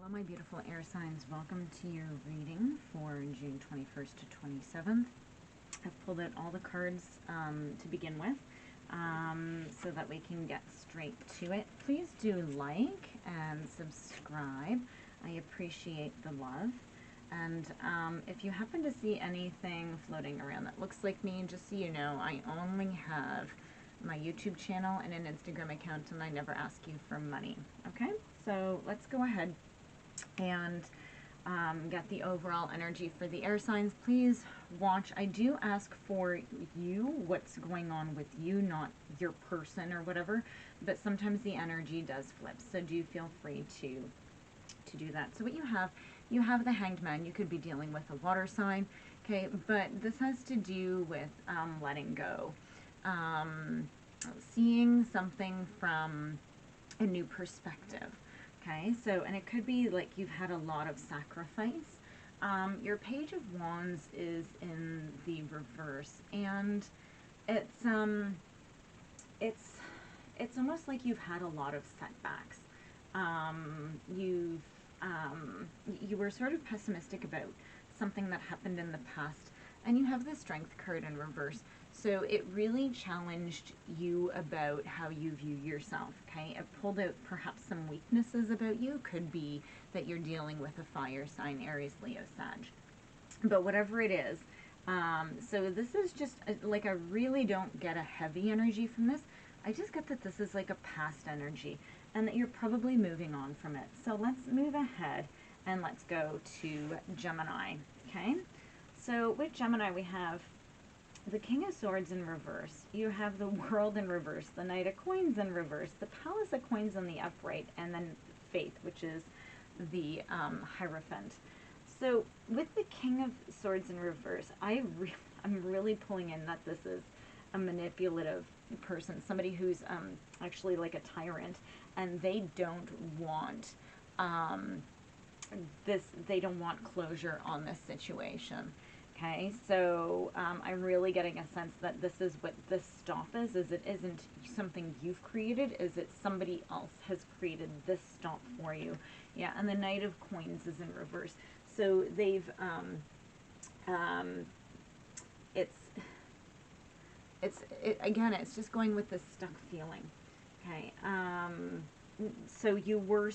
Hello my beautiful air signs, welcome to your reading for June 21st to 27th. I've pulled out all the cards to begin with so that we can get straight to it. Please do like and subscribe. I appreciate the love. And if you happen to see anything floating around that looks like me, just so you know, I only have my YouTube channel and an Instagram account, and I never ask you for money. Okay, so let's go ahead and get the overall energy for the air signs. Please watch. I do ask for you, what's going on with you, not your person or whatever, but sometimes the energy does flip, so do feel free to do that. So what you have the Hanged Man. You could be dealing with a water sign, okay, but this has to do with letting go, seeing something from a new perspective. Okay, so, and it could be like you've had a lot of sacrifice. Your Page of Wands is in the reverse, and it's almost like you've had a lot of setbacks. You were sort of pessimistic about something that happened in the past, and you have the Strength card in reverse. So it really challenged you about how you view yourself, okay? It pulled out perhaps some weaknesses about you. Could be that you're dealing with a fire sign, Aries, Leo, Sag. But whatever it is, so this is just, like, I really don't get a heavy energy from this. I just get that this is like a past energy and that you're probably moving on from it. So let's move ahead and let's go to Gemini, okay? So with Gemini, we have the King of Swords in reverse, you have the World in reverse, the Knight of Coins in reverse, the Palace of Coins in the upright, and then Faith, which is the Hierophant. So with the King of Swords in reverse, I'm really pulling in that this is a manipulative person, somebody who's actually like a tyrant, and they don't want they don't want closure on this situation. Okay, so I'm really getting a sense that this is what this stop is it isn't something you've created, is it somebody else has created this stop for you. Yeah, and the Knight of Coins is in reverse. So they've, again, it's just going with this stuck feeling. Okay, so you were,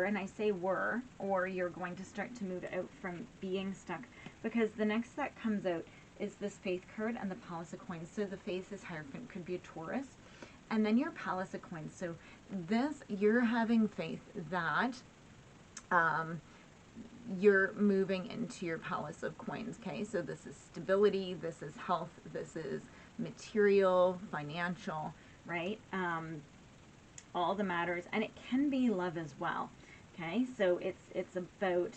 and I say were, or you're going to start to move out from being stuck, because the next that comes out is this Faith card and the Palace of Coins. So the Faith is Hierophant, could be a Taurus, and then your Palace of Coins. So this, you're having faith that you're moving into your Palace of Coins, okay? So this is stability, this is health, this is material, financial, right? All the matters, and it can be love as well, okay? So it's about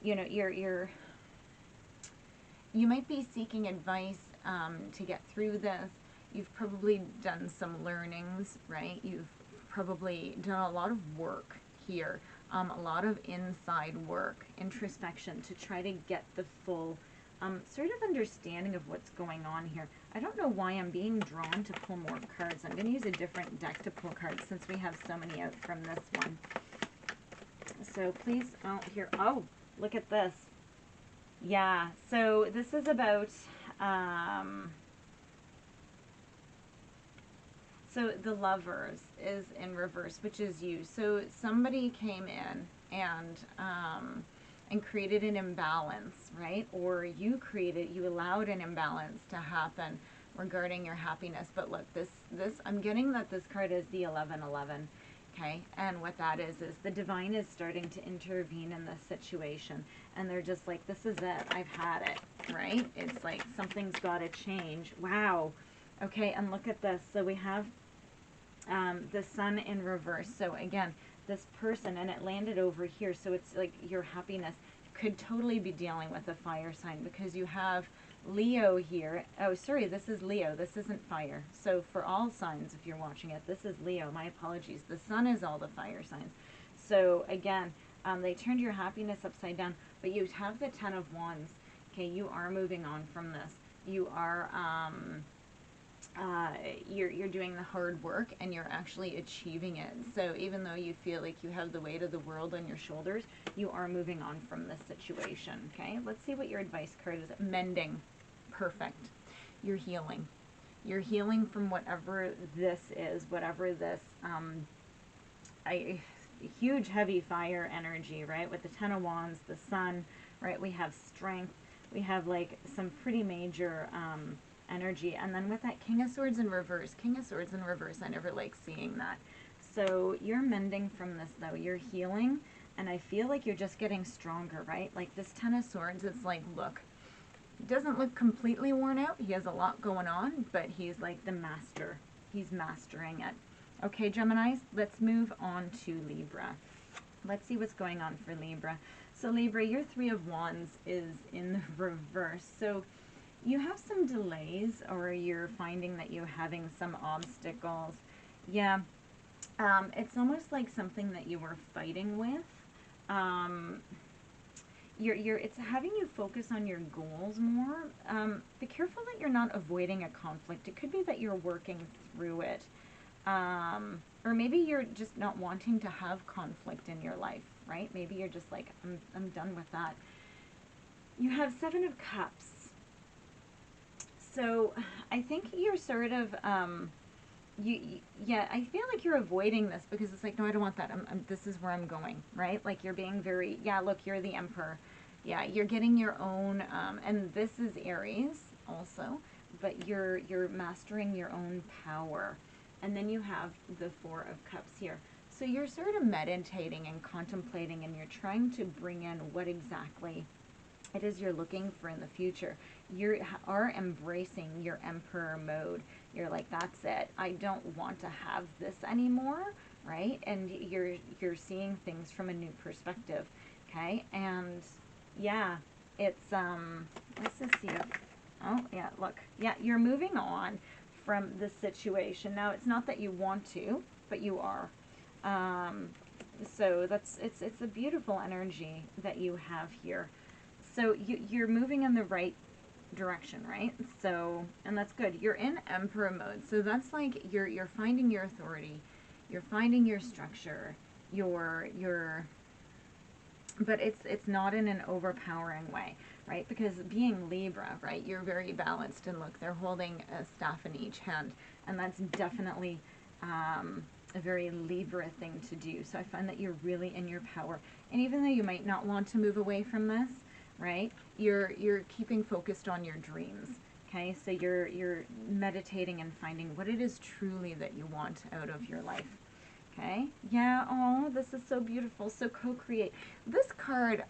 you know, you might be seeking advice to get through this. You've probably done some learnings, right? You've probably done a lot of work here, a lot of inside work, introspection, to try to get the full sort of understanding of what's going on here. I don't know why I'm being drawn to pull more cards. I'm going to use a different deck to pull cards since we have so many out from this one. So please, here, oh, look at this. Yeah, so this is about, so the Lovers is in reverse, which is you. So somebody came in and created an imbalance, right? Or you allowed an imbalance to happen regarding your happiness. But look, this I'm getting that this card is the 1111, okay? And what that is the divine is starting to intervene in this situation, and they're just like, this is it, I've had it, right? It's like something's got to change. Wow. Okay, and look at this. So we have the Sun in reverse. So again, this person, and it landed over here, so it's like your happiness could totally be dealing with a fire sign, because you have Leo here. Oh, sorry, this is Leo. This isn't fire. So for all signs, if you're watching it, this is Leo. My apologies. The Sun is all the fire signs. So again, they turned your happiness upside down, but you have the Ten of Wands. Okay, you are moving on from this. You are you're doing the hard work and you're actually achieving it. So even though you feel like you have the weight of the world on your shoulders, you are moving on from this situation. Okay, let's see what your advice card is. Mending. Perfect. You're healing. You're healing from whatever this is, whatever this huge heavy fire energy, right? With the Ten of Wands, the Sun, right? We have strength. We have like some pretty major energy. And then with that King of Swords in reverse, I never like seeing that. So you're mending from this though. You're healing, and I feel like you're just getting stronger, right? Like this Ten of Swords, it's like, look, he doesn't look completely worn out. He has a lot going on, but he's like the master. He's mastering it. Okay, Geminis, let's move on to Libra. Let's see what's going on for Libra. So Libra, your Three of Wands is in the reverse. So you have some delays, or you're finding that you're having some obstacles. Yeah, it's almost like something that you were fighting with. It's having you focus on your goals more. Be careful that you're not avoiding a conflict. It could be that you're working through it. Or maybe you're just not wanting to have conflict in your life, right? Maybe you're just like, I'm done with that. You have Seven of Cups. So I think you're sort of, yeah, I feel like you're avoiding this because it's like, no, I don't want that. This is where I'm going, right? Like you're being very, yeah, look, you're the Emperor. Yeah, you're getting your own, and this is Aries also, but you're mastering your own power. And then you have the Four of Cups here. So you're sort of meditating and contemplating, and you're trying to bring in what exactly it is you're looking for in the future. You are embracing your Emperor mode. You're like, that's it. I don't want to have this anymore, right? And you're seeing things from a new perspective, okay? And yeah, it's let's just see. Oh yeah, look, yeah, you're moving on from the situation. Now, it's not that you want to, but you are. So it's a beautiful energy that you have here. So you're moving in the right direction, right? So, and that's good. You're in Emperor mode. So that's like you're finding your authority, you're finding your structure, but it's not in an overpowering way, right? Because being Libra, right, you're very balanced, and look, they're holding a staff in each hand, and that's definitely a very Libra thing to do. So I find that you're really in your power, and even though you might not want to move away from this, right, you're keeping focused on your dreams. Okay, so you're meditating and finding what it is truly that you want out of your life. Okay, yeah, oh, this is so beautiful. So co-create. This card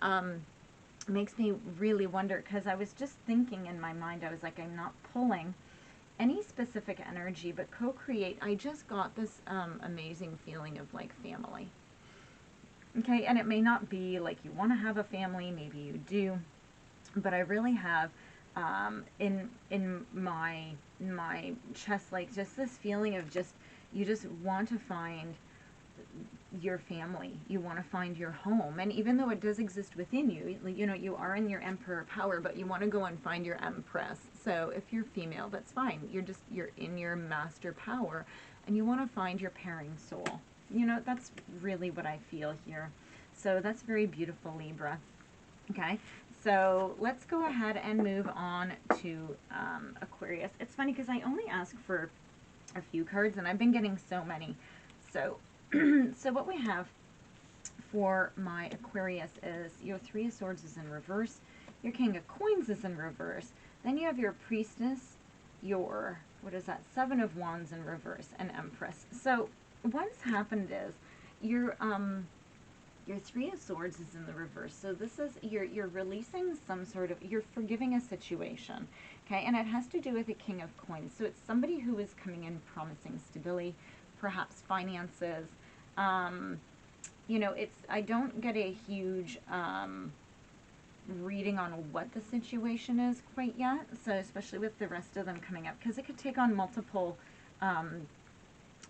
makes me really wonder, because I was just thinking in my mind, I was like, I'm not pulling any specific energy, but co-create, I just got this amazing feeling of like family. Okay, and it may not be like you want to have a family, maybe you do, but I really have in my chest, like just this feeling of just, you just want to find your family, you want to find your home. And even though it does exist within you, you know, you are in your Emperor power, but you want to go and find your Empress. So if you're female, that's fine. You're in your master power, and you want to find your pairing soul. You know, that's really what I feel here. So that's very beautiful, Libra. Okay, so let's go ahead and move on to Aquarius. It's funny because I only ask for a few cards, and I've been getting so many. So so what we have for my Aquarius is your Three of Swords is in reverse, your King of Coins is in reverse, then you have your Priestess, your, what is that, Seven of Wands in reverse, and Empress. So what's happened is your Three of Swords is in the reverse. So this is, you're releasing some sort of, you're forgiving a situation, okay? And it has to do with the King of Coins. So it's somebody who is coming in promising stability, perhaps finances. You know, I don't get a huge reading on what the situation is quite yet. So especially with the rest of them coming up, because it could take on multiple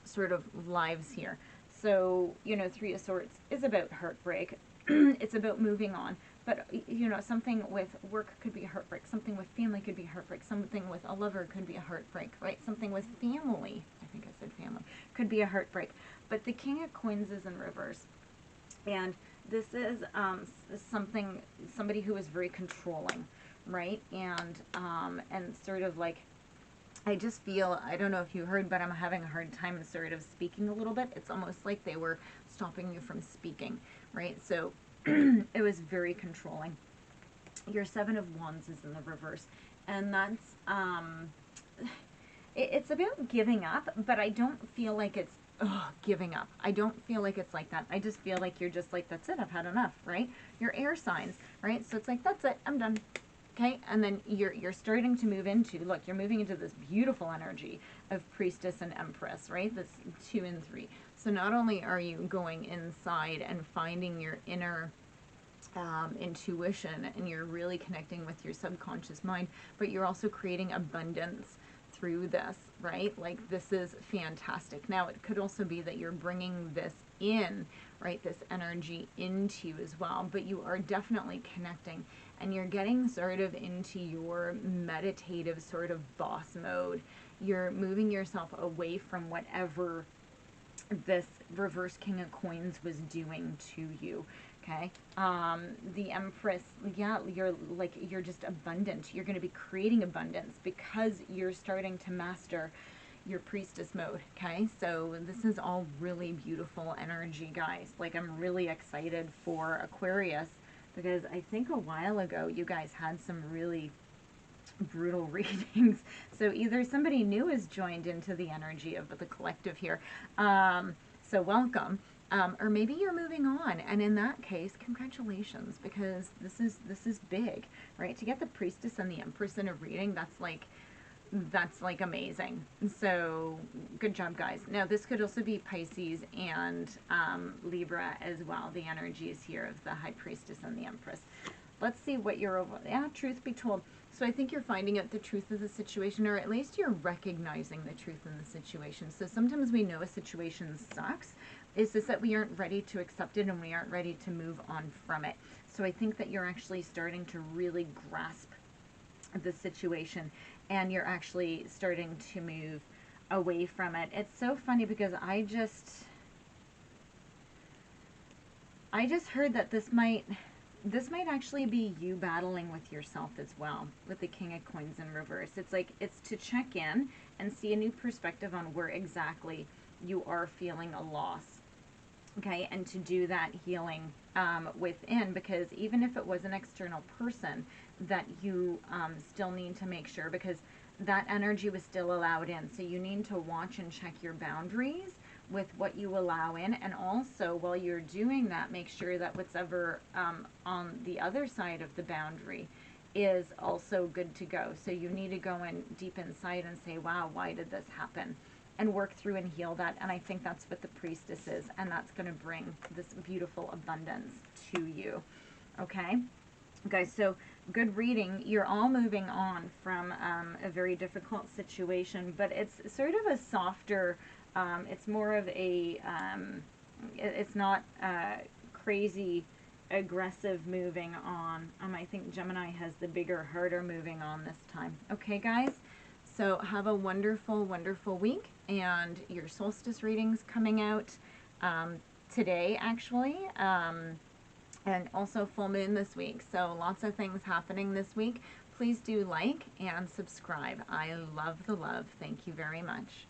sort of lives here. So, you know, Three of Swords is about heartbreak. It's about moving on. But, you know, something with work could be a heartbreak. Something with family could be a heartbreak. Something with a lover could be a heartbreak, right? Something with family, I think I said family, could be a heartbreak. But the King of Coins is in reverse. And this is somebody who is very controlling, right? And sort of like, I just feel, I don't know if you heard, but I'm having a hard time sort of speaking a little bit. It's almost like they were stopping you from speaking, right? So it was very controlling. Your Seven of Wands is in the reverse, and that's, it's about giving up, but I don't feel like it's giving up. I don't feel like it's like that. I just feel like you're just like, that's it, I've had enough, right? Your air signs, right? So it's like, that's it, I'm done. Okay, and then you're starting to move into, look, you're moving into this beautiful energy of Priestess and Empress, right? This 2 and 3. So not only are you going inside and finding your inner intuition, and you're really connecting with your subconscious mind, but you're also creating abundance through this, right? Like, this is fantastic. Now, it could also be that you're bringing this in, right? This energy into you as well, but you are definitely connecting, and you're getting sort of into your meditative sort of boss mode. You're moving yourself away from whatever this reverse King of Coins was doing to you. Okay, the Empress, yeah, you're just abundant. You're going to be creating abundance because you're starting to master your Priestess mode. Okay, so this is all really beautiful energy, guys. Like, I'm really excited for Aquarius, because I think a while ago you guys had some really brutal readings. So either somebody new has joined into the energy of the collective here, so welcome. Or maybe you're moving on, and in that case, congratulations, because this is big, right? To get the Priestess and the Empress in a reading, that's like amazing. So good job, guys. Now, this could also be Pisces and Libra as well. The energies here of the High Priestess and the Empress. Let's see what you're over. Yeah, truth be told. So I think you're finding out the truth of the situation, or at least you're recognizing the truth in the situation. So sometimes we know a situation sucks. It's just that we aren't ready to accept it, and we aren't ready to move on from it. So I think that you're actually starting to really grasp the situation, and you're actually starting to move away from it. It's so funny, because I just heard that this might actually be you battling with yourself as well, with the King of Coins in reverse. It's like, it's to check in and see a new perspective on where exactly you are feeling a loss. Okay, and to do that healing within, because even if it was an external person, that you still need to make sure, because that energy was still allowed in. So you need to watch and check your boundaries with what you allow in, and also while you're doing that, make sure that what's ever on the other side of the boundary is also good to go. So you need to go in deep inside and say, wow, why did this happen? And work through and heal that. And I think that's what the Priestess is, and that's going to bring this beautiful abundance to you. Okay, guys, so good reading. You're all moving on from a very difficult situation, but it's sort of a softer, it's more of a, it's not crazy aggressive moving on. I think Gemini has the bigger, harder moving on this time. Okay, guys? So have a wonderful, wonderful week, and your solstice readings coming out today, actually, and also full moon this week. So lots of things happening this week. Please do like and subscribe. I love the love. Thank you very much.